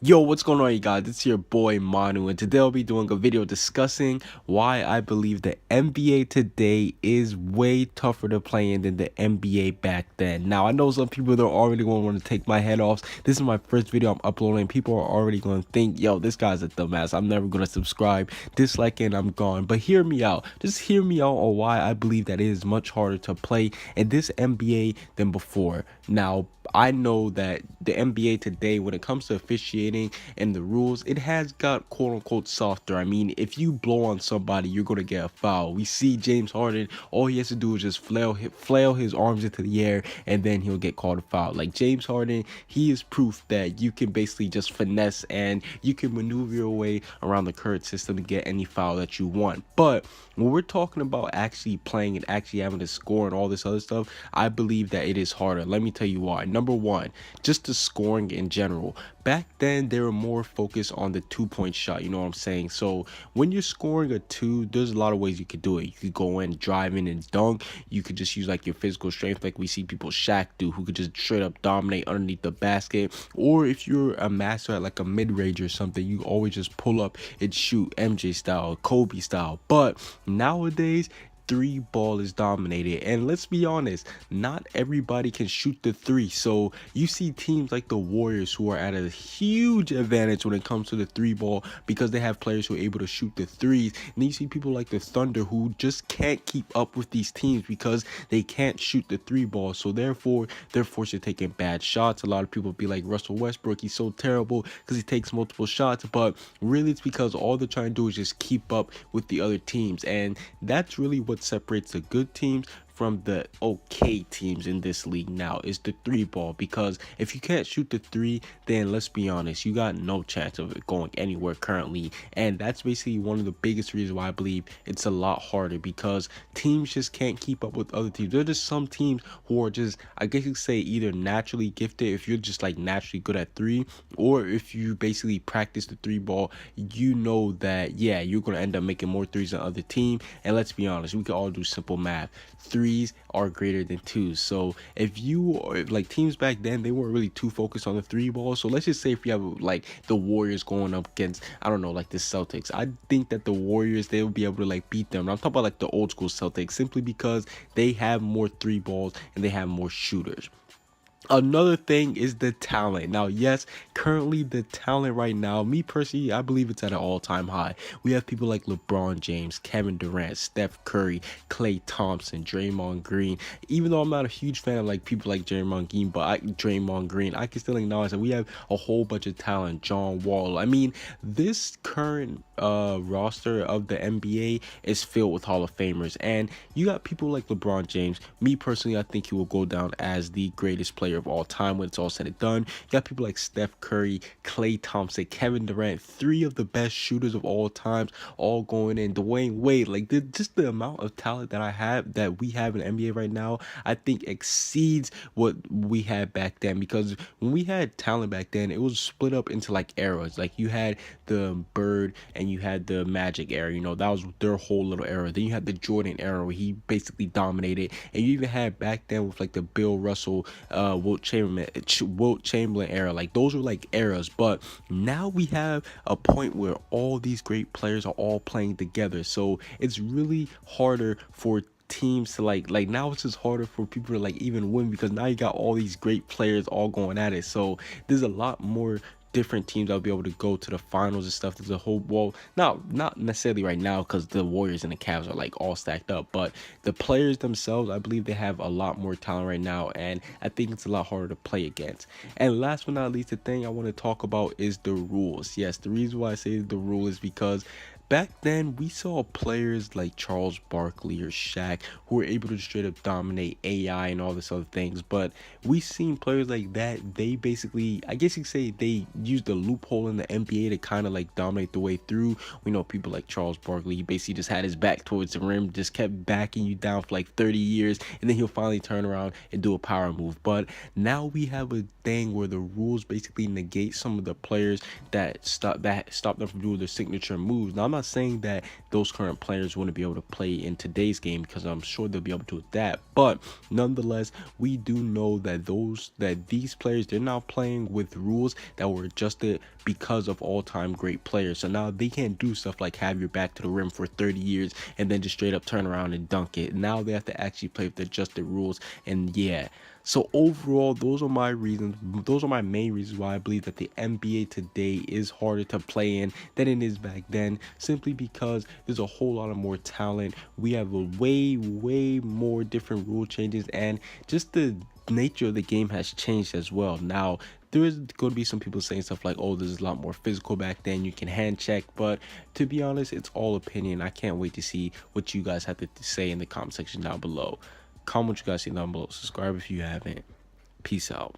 Yo, what's going on, you guys? It's your boy Manu, and today I'll be doing a video discussing why I believe the NBA today is way tougher to play in than the NBA back then. Now, I know some people that are already going to want to take my head off. This is my first video I'm uploading. People are already going to think, yo, this guy's a dumbass. I'm never going to subscribe, dislike it, and I'm gone. But hear me out. Just hear me out on why I believe that it is much harder to play in this NBA than before. Now, I know that the NBA today, when it comes to officiating and the rules, it has got quote unquote softer. I mean, if you blow on somebody, you're gonna get a foul. We see James Harden, all he has to do is just flail his arms into the air, and then he'll get called a foul. Like James Harden, he is proof that you can basically just finesse and you can maneuver your way around the current system to get any foul that you want. But when we're talking about actually playing and actually having to score and all this other stuff, I believe that it is harder. Let me tell you why. Number one, just the scoring in general. Back then, they were more focused on the 2-point shot. You know what I'm saying? So when you're scoring a two, there's a lot of ways you could do it. You could go in, drive in, and dunk. You could just use like your physical strength, like we see people Shaq do, who could just straight up dominate underneath the basket. Or if you're a master at like a mid-range or something, you always just pull up and shoot, MJ style, Kobe style. But nowadays, three ball is dominated, and let's be honest, not everybody can shoot the three. So you see teams like the Warriors who are at a huge advantage when it comes to the three ball because they have players who are able to shoot the threes. And then you see people like the Thunder who just can't keep up with these teams because they can't shoot the three ball, so therefore they're forced to take in bad shots. A lot of people be like, Russell Westbrook, he's so terrible because he takes multiple shots, but really it's because all they're trying to do is just keep up with the other teams, and that's really what separates the good teams from the okay teams in this league now is the three ball. Because if you can't shoot the three, then let's be honest, you got no chance of it going anywhere currently. And that's basically one of the biggest reasons why I believe it's a lot harder, because teams just can't keep up with other teams. There are just some teams who are just, I guess you could say, either naturally gifted, if you're just like naturally good at three, or if you basically practice the three ball, you know that yeah, you're gonna end up making more threes than other team. And let's be honest, we can all do simple math. Threes are greater than twos. So if you like teams back then, they weren't really too focused on the three ball. So let's just say if you have like the Warriors going up against, I don't know, like the Celtics, I think that the Warriors, they will be able to like beat them. And I'm talking about like the old school Celtics, simply because they have more three balls and they have more shooters. Another thing is the talent. Now, yes, currently the talent right now, me personally, I believe it's at an all-time high. We have people like LeBron James, Kevin Durant, Steph Curry, Klay Thompson, Draymond Green. Even though I'm not a huge fan of like people like Draymond Green, I can still acknowledge that we have a whole bunch of talent. John Wall. I mean, this current roster of the NBA is filled with Hall of Famers, and you got people like LeBron James. Me personally, I think he will go down as the greatest player of all time when it's all said and done. You got people like Steph Curry, Klay Thompson, Kevin Durant, three of the best shooters of all times, all going in. Dwayne Wade, like just the amount of talent that we have in the NBA right now, I think exceeds what we had back then. Because when we had talent back then, it was split up into like eras. Like you had the Bird and you had the Magic era. You know, that was their whole little era. Then you had the Jordan era where he basically dominated, and you even had back then with like the Bill Russell, Wilt Chamberlain era. Like those were like eras. But now we have a point where all these great players are all playing together, so it's really harder for teams to like now it's just harder for people to like even win, because now you got all these great players all going at it. So there's a lot more different teams that'll be able to go to the finals and stuff. There's a whole, well, not necessarily right now because the Warriors and the Cavs are like all stacked up, but the players themselves, I believe they have a lot more talent right now, and I think it's a lot harder to play against. And last but not least, the thing I want to talk about is the rules. Yes, the reason why I say the rule is because back then we saw players like Charles Barkley or Shaq who were able to straight up dominate AI and all this other things, but we seen players like that, they basically, I guess you could say, they used the loophole in the NBA to kind of like dominate the way through. We know people like Charles Barkley, he basically just had his back towards the rim, just kept backing you down for like 30 years, and then he'll finally turn around and do a power move. But now we have a thing where the rules basically negate some of the players that stop them from doing their signature moves. Now, I'm not saying that those current players wouldn't be able to play in today's game, because I'm sure they'll be able to adapt, but nonetheless, we do know that these players, they're now playing with rules that were adjusted because of all-time great players. So now they can't do stuff like have your back to the rim for 30 years and then just straight up turn around and dunk it. Now they have to actually play with the adjusted rules. And yeah, so overall, those are my reasons. Those are my main reasons why I believe that the NBA today is harder to play in than it is back then, simply because there's a whole lot of more talent. We have a way more different rule changes, and just the nature of the game has changed as well. Now, there is going to be some people saying stuff like, oh, this is a lot more physical back then, you can hand check, but to be honest, it's all opinion. I can't wait to see what you guys have to say in the comment section down below. Comment what you guys see down below. Subscribe if you haven't. Peace out.